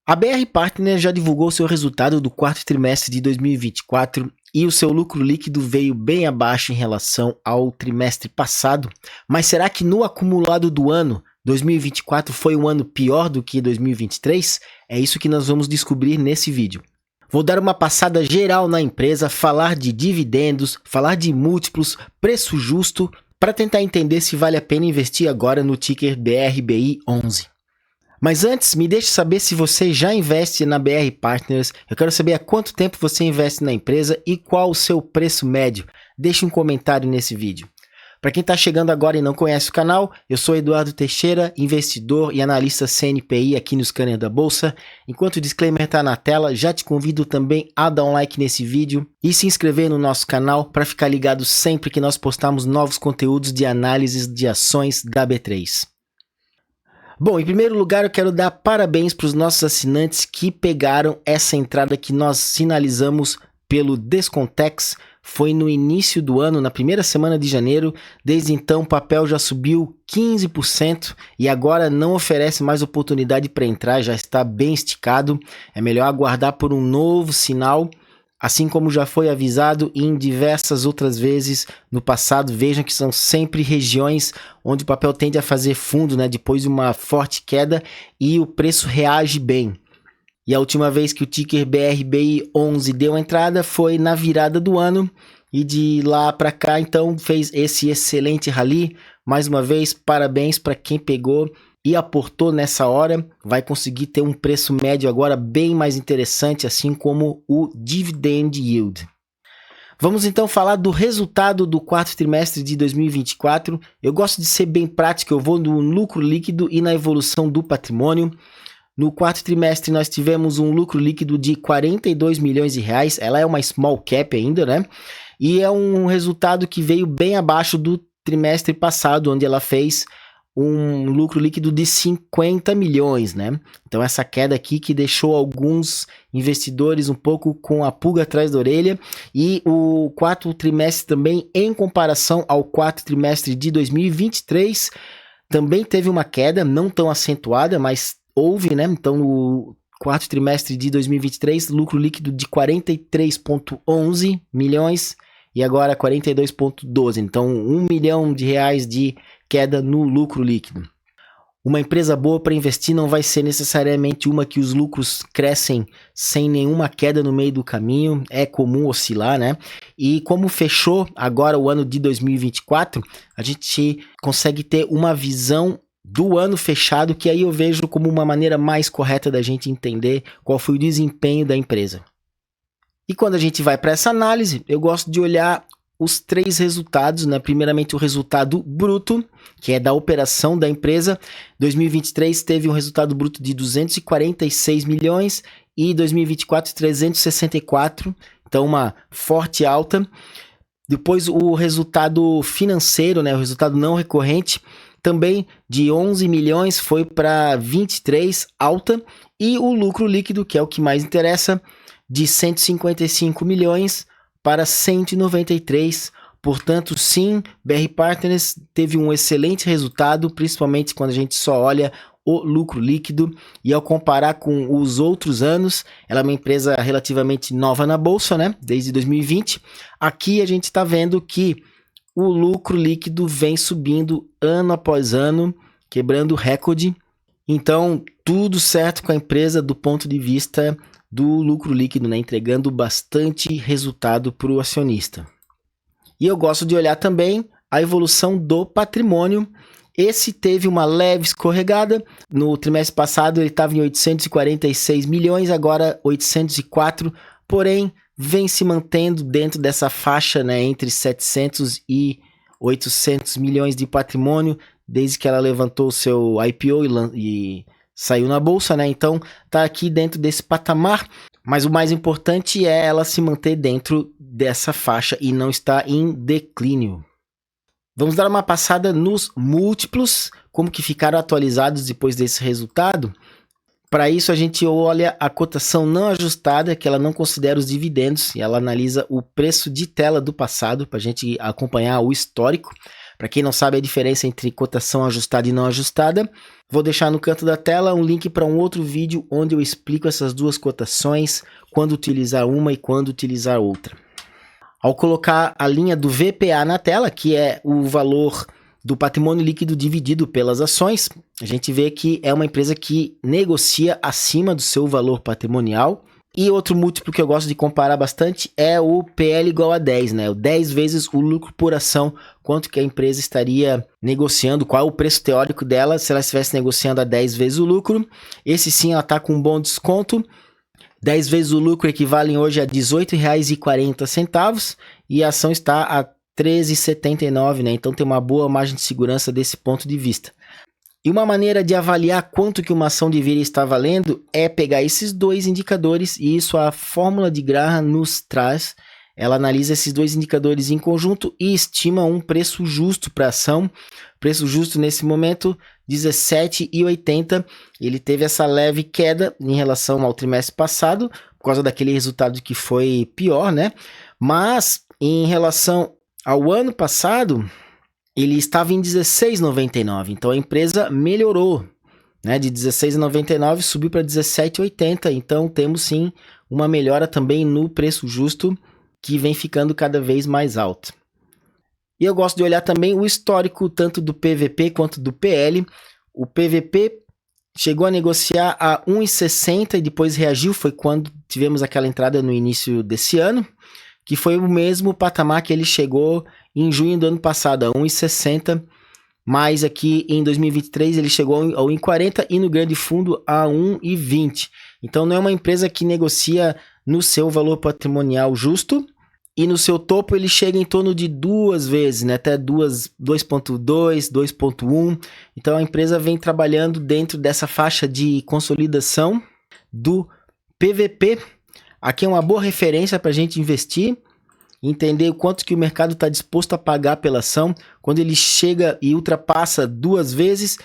A BR Partners já divulgou seu resultado do quarto trimestre de 2024 e o seu lucro líquido veio bem abaixo em relação ao trimestre passado. Mas será que no acumulado do ano, 2024 foi um ano pior do que 2023? É isso que nós vamos descobrir nesse vídeo. Vou dar uma passada geral na empresa, falar de dividendos, falar de múltiplos, preço justo, para tentar entender se vale a pena investir agora no ticker BRBI11. Mas antes, me deixe saber se você já investe na BR Partners. Eu quero saber há quanto tempo você investe na empresa e qual o seu preço médio. Deixe um comentário nesse vídeo. Para quem está chegando agora e não conhece o canal, eu sou Eduardo Teixeira, investidor e analista CNPI aqui no Scanner da Bolsa. Enquanto o disclaimer está na tela, já te convido também a dar um like nesse vídeo e se inscrever no nosso canal para ficar ligado sempre que nós postarmos novos conteúdos de análises de ações da B3. Bom, em primeiro lugar eu quero dar parabéns para os nossos assinantes que pegaram essa entrada que nós sinalizamos pelo Descontex. Foi no início do ano, na primeira semana de janeiro. Desde então o papel já subiu 15% e agora não oferece mais oportunidade para entrar, já está bem esticado. É melhor aguardar por um novo sinal. Assim como já foi avisado em diversas outras vezes no passado, vejam que são sempre regiões onde o papel tende a fazer fundo, né, depois de uma forte queda e o preço reage bem. E a última vez que o ticker BRBI11 deu entrada foi na virada do ano e de lá para cá então fez esse excelente rally. Mais uma vez, parabéns para quem pegou e aportou nessa hora, vai conseguir ter um preço médio agora bem mais interessante, assim como o Dividend Yield. Vamos então falar do resultado do quarto trimestre de 2024. Eu gosto de ser bem prático, eu vou no lucro líquido e na evolução do patrimônio. No quarto trimestre nós tivemos um lucro líquido de 42 milhões de reais, ela é uma small cap ainda, né? E é um resultado que veio bem abaixo do trimestre passado, onde ela fez um lucro líquido de 50 milhões, né? Então essa queda aqui que deixou alguns investidores um pouco com a pulga atrás da orelha. E o quarto trimestre também, em comparação ao quarto trimestre de 2023, também teve uma queda, não tão acentuada, mas houve, né? Então no quarto trimestre de 2023, lucro líquido de 43,11 milhões e agora 42,12. Então 1 milhão de reais de queda no lucro líquido. Uma empresa boa para investir não vai ser necessariamente uma que os lucros crescem sem nenhuma queda no meio do caminho, é comum oscilar, né? E como fechou agora o ano de 2024, a gente consegue ter uma visão do ano fechado, que aí eu vejo como uma maneira mais correta da gente entender qual foi o desempenho da empresa. E quando a gente vai para essa análise, eu gosto de olhar os três resultados, né? Primeiramente o resultado bruto, que é da operação da empresa. 2023 teve um resultado bruto de 246 milhões e 2024 364, então uma forte alta. Depois o resultado financeiro, né? O resultado não recorrente, também de 11 milhões foi para 23, alta. E o lucro líquido, que é o que mais interessa, de 155 milhões para 193, portanto sim, BR Partners teve um excelente resultado, principalmente quando a gente só olha o lucro líquido, e ao comparar com os outros anos, ela é uma empresa relativamente nova na bolsa, né, desde 2020, aqui a gente está vendo que o lucro líquido vem subindo ano após ano, quebrando recorde, então tudo certo com a empresa do ponto de vista do lucro líquido, né? Entregando bastante resultado para o acionista. E eu gosto de olhar também a evolução do patrimônio. Esse teve uma leve escorregada. No trimestre passado ele estava em 846 milhões, agora 804, porém vem se mantendo dentro dessa faixa, né, entre 700 e 800 milhões de patrimônio, desde que ela levantou o seu IPO e saiu na bolsa, né? Então tá aqui dentro desse patamar, mas o mais importante é ela se manter dentro dessa faixa e não estar em declínio. Vamos dar uma passada nos múltiplos, como que ficaram atualizados depois desse resultado. Para isso a gente olha a cotação não ajustada, que ela não considera os dividendos, e ela analisa o preço de tela do passado, para a gente acompanhar o histórico. Para quem não sabe a diferença entre cotação ajustada e não ajustada, vou deixar no canto da tela um link para um outro vídeo onde eu explico essas duas cotações, quando utilizar uma e quando utilizar outra. Ao colocar a linha do VPA na tela, que é o valor do patrimônio líquido dividido pelas ações, a gente vê que é uma empresa que negocia acima do seu valor patrimonial. E outro múltiplo que eu gosto de comparar bastante é o PL igual a 10, né? O 10 vezes o lucro por ação, quanto que a empresa estaria negociando, qual é o preço teórico dela se ela estivesse negociando a 10 vezes o lucro. Esse sim, ela está com um bom desconto. 10 vezes o lucro equivalem hoje a R$ 18,40 e a ação está a R$ 13,79, né? Então tem uma boa margem de segurança desse ponto de vista. E uma maneira de avaliar quanto que uma ação deveria estar valendo é pegar esses dois indicadores, e isso a fórmula de Graham nos traz. Ela analisa esses dois indicadores em conjunto e estima um preço justo para a ação. Preço justo nesse momento, R$ 17,80. Ele teve essa leve queda em relação ao trimestre passado, por causa daquele resultado que foi pior, né? Mas em relação ao ano passado, ele estava em R$ 16,99, então a empresa melhorou, né? De R$ 16,99 subiu para R$ 17,80, então temos sim uma melhora também no preço justo, que vem ficando cada vez mais alto. E eu gosto de olhar também o histórico tanto do PVP quanto do PL. O PVP chegou a negociar a 1,60 e depois reagiu, foi quando tivemos aquela entrada no início desse ano, que foi o mesmo patamar que ele chegou em junho do ano passado, a 1,60, mas aqui em 2023 ele chegou ao 1,40 e no grande fundo a 1,20. Então não é uma empresa que negocia no seu valor patrimonial justo, e no seu topo ele chega em torno de 2 vezes, né? Até 2,2, 2,1. Então a empresa vem trabalhando dentro dessa faixa de consolidação do PVP. Aqui é uma boa referência para a gente investir, entender o quanto que o mercado está disposto a pagar pela ação. Quando ele chega e ultrapassa 2 vezes,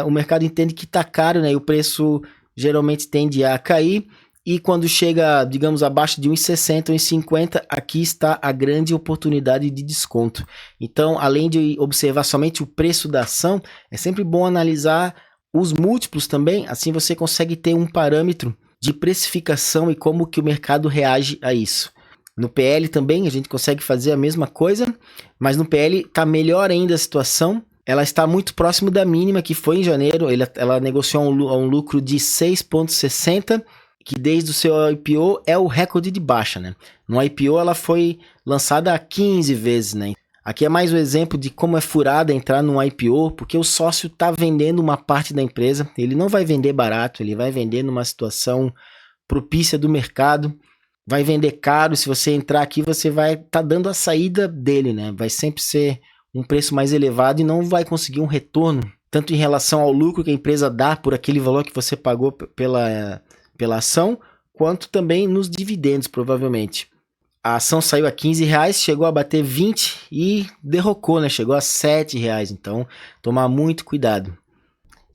o mercado entende que está caro, né? E o preço geralmente tende a cair. E quando chega, digamos, abaixo de 1,60, 1,50, aqui está a grande oportunidade de desconto. Então, além de observar somente o preço da ação, é sempre bom analisar os múltiplos também, assim você consegue ter um parâmetro de precificação e como que o mercado reage a isso. No PL também a gente consegue fazer a mesma coisa, mas no PL está melhor ainda a situação. Ela está muito próximo da mínima, que foi em janeiro. Ela negociou um lucro de 6,60, que desde o seu IPO é o recorde de baixa, né? No IPO ela foi lançada 15 vezes, né? Aqui é mais um exemplo de como é furada entrar num IPO, porque o sócio está vendendo uma parte da empresa. Ele não vai vender barato, ele vai vender numa situação propícia do mercado. Vai vender caro. Se você entrar aqui, você vai estar dando a saída dele, né? Vai sempre ser um preço mais elevado e não vai conseguir um retorno, tanto em relação ao lucro que a empresa dá por aquele valor que você pagou pela ação, quanto também nos dividendos, provavelmente. A ação saiu a R$15, chegou a bater 20 e derrocou, né? Chegou a R$7, então tomar muito cuidado.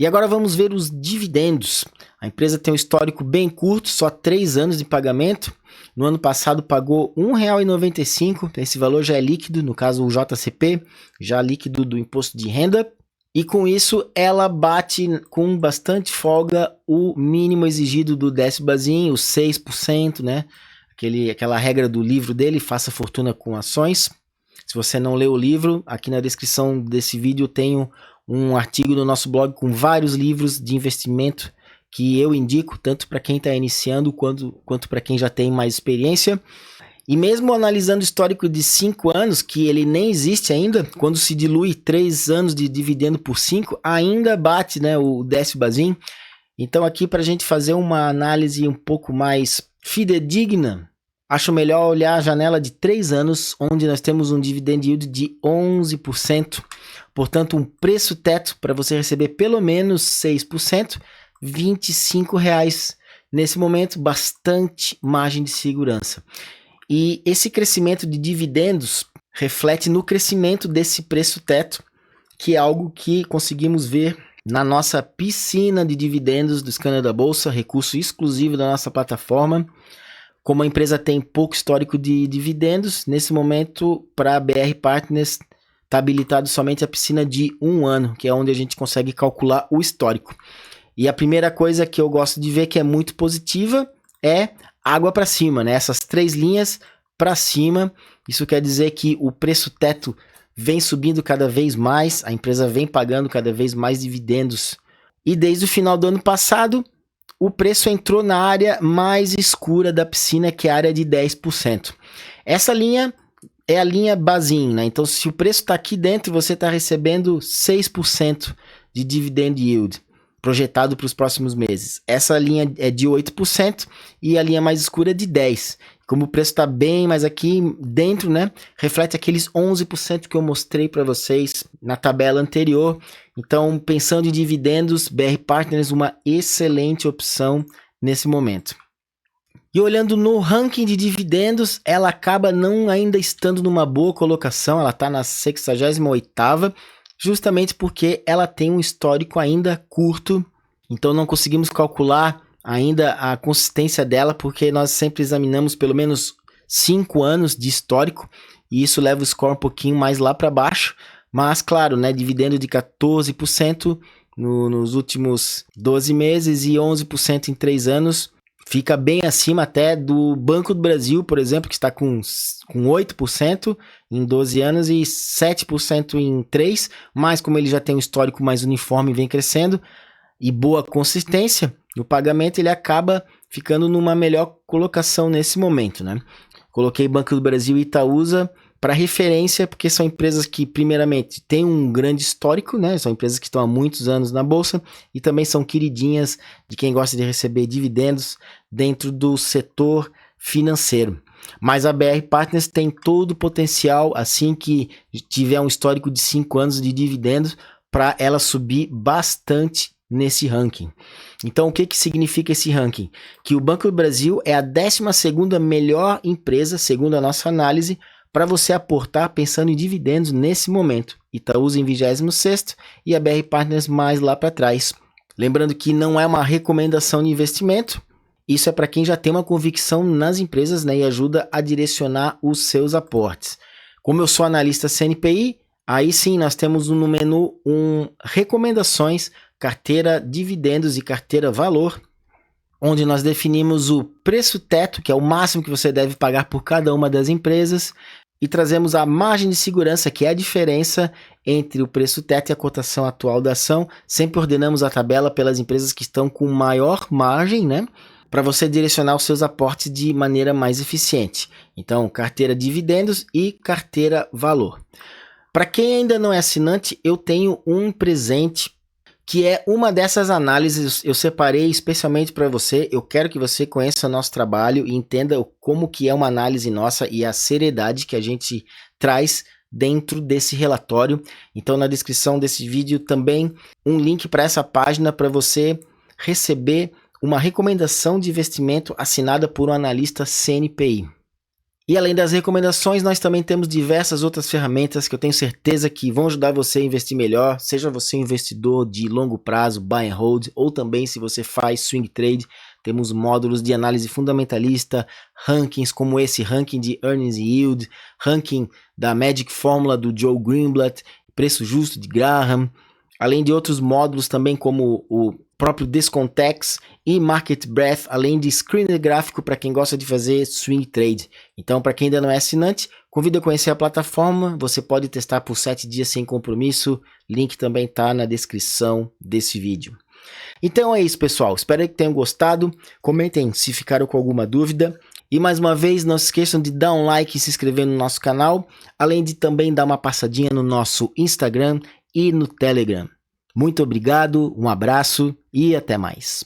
E agora vamos ver os dividendos. A empresa tem um histórico bem curto, só 3 anos de pagamento. No ano passado pagou R$ 1,95, esse valor já é líquido, no caso o JCP, já líquido do imposto de renda. E com isso ela bate com bastante folga o mínimo exigido do Décio-Bazin, os 6%, né? Aquela regra do livro dele, Faça Fortuna com Ações. Se você não leu o livro, aqui na descrição desse vídeo eu tenho um artigo no nosso blog com vários livros de investimento que eu indico, tanto para quem está iniciando quanto para quem já tem mais experiência. E mesmo analisando o histórico de 5 anos, que ele nem existe ainda, quando se dilui 3 anos de dividendo por 5, ainda bate, né, o Décio-Bazin. Então aqui para a gente fazer uma análise um pouco mais fidedigna, acho melhor olhar a janela de 3 anos, onde nós temos um dividend yield de 11%. Portanto, um preço teto para você receber pelo menos 6%, R$ 25 nesse momento, bastante margem de segurança. E esse crescimento de dividendos reflete no crescimento desse preço teto, que é algo que conseguimos ver na nossa piscina de dividendos do Scanner da Bolsa, recurso exclusivo da nossa plataforma. Como a empresa tem pouco histórico de dividendos, nesse momento, para a BR Partners, está habilitado somente a piscina de 1 ano, que é onde a gente consegue calcular o histórico. E a primeira coisa que eu gosto de ver que é muito positiva é água para cima, né? Essas 3 linhas para cima, isso quer dizer que o preço teto vem subindo cada vez mais, a empresa vem pagando cada vez mais dividendos. E desde o final do ano passado, o preço entrou na área mais escura da piscina, que é a área de 10%. Essa linha é a linha Bazin, né? Então, se o preço está aqui dentro, você está recebendo 6% de dividend yield projetado para os próximos meses. Essa linha é de 8% e a linha mais escura é de 10%. Como o preço está bem mais aqui dentro, né? Reflete aqueles 11% que eu mostrei para vocês na tabela anterior. Então, pensando em dividendos, BR Partners uma excelente opção nesse momento. E olhando no ranking de dividendos, ela acaba não ainda estando numa boa colocação, ela está na 68ª, justamente porque ela tem um histórico ainda curto, então não conseguimos calcular ainda a consistência dela, porque nós sempre examinamos pelo menos 5 anos de histórico, e isso leva o score um pouquinho mais lá para baixo, mas claro, né, dividendo de 14% nos últimos 12 meses e 11% em 3 anos, fica bem acima até do Banco do Brasil, por exemplo, que está com 8% em 12 anos e 7% em 3, mas como ele já tem um histórico mais uniforme e vem crescendo, e boa consistência, o pagamento ele acaba ficando numa melhor colocação nesse momento, né? Coloquei Banco do Brasil e Itaúsa para referência, porque são empresas que, primeiramente, têm um grande histórico, né? São empresas que estão há muitos anos na Bolsa e também são queridinhas de quem gosta de receber dividendos dentro do setor financeiro. Mas a BR Partners tem todo o potencial, assim que tiver um histórico de 5 anos de dividendos, para ela subir bastante nesse ranking. Então, o que significa esse ranking? Que o Banco do Brasil é a 12ª melhor empresa, segundo a nossa análise, para você aportar pensando em dividendos nesse momento. Itaúsa em 26º e a BR Partners mais lá para trás. Lembrando que não é uma recomendação de investimento, isso é para quem já tem uma convicção nas empresas, né, e ajuda a direcionar os seus aportes. Como eu sou analista CNPI, aí sim nós temos no menu recomendações, carteira dividendos e carteira valor, onde nós definimos o preço teto, que é o máximo que você deve pagar por cada uma das empresas, e trazemos a margem de segurança, que é a diferença entre o preço teto e a cotação atual da ação. Sempre ordenamos a tabela pelas empresas que estão com maior margem, né? Para você direcionar os seus aportes de maneira mais eficiente. Então, carteira dividendos e carteira valor. Para quem ainda não é assinante, eu tenho um presente que é uma dessas análises. Eu separei especialmente para você. Eu quero que você conheça o nosso trabalho e entenda como que é uma análise nossa e a seriedade que a gente traz dentro desse relatório. Então, na descrição desse vídeo também um link para essa página para você receber uma recomendação de investimento assinada por um analista CNPI. E além das recomendações, nós também temos diversas outras ferramentas que eu tenho certeza que vão ajudar você a investir melhor, seja você um investidor de longo prazo, buy and hold, ou também se você faz swing trade. Temos módulos de análise fundamentalista, rankings como esse ranking de Earnings Yield, ranking da Magic Fórmula do Joe Greenblatt, preço justo de Graham, além de outros módulos também como o próprio Descontex e Market Breadth, além de screener gráfico para quem gosta de fazer swing trade. Então, para quem ainda não é assinante, convido a conhecer a plataforma, você pode testar por 7 dias sem compromisso, link também está na descrição desse vídeo. Então é isso, pessoal, espero que tenham gostado, comentem se ficaram com alguma dúvida, e mais uma vez não se esqueçam de dar um like e se inscrever no nosso canal, além de também dar uma passadinha no nosso Instagram e no Telegram. Muito obrigado, um abraço e até mais.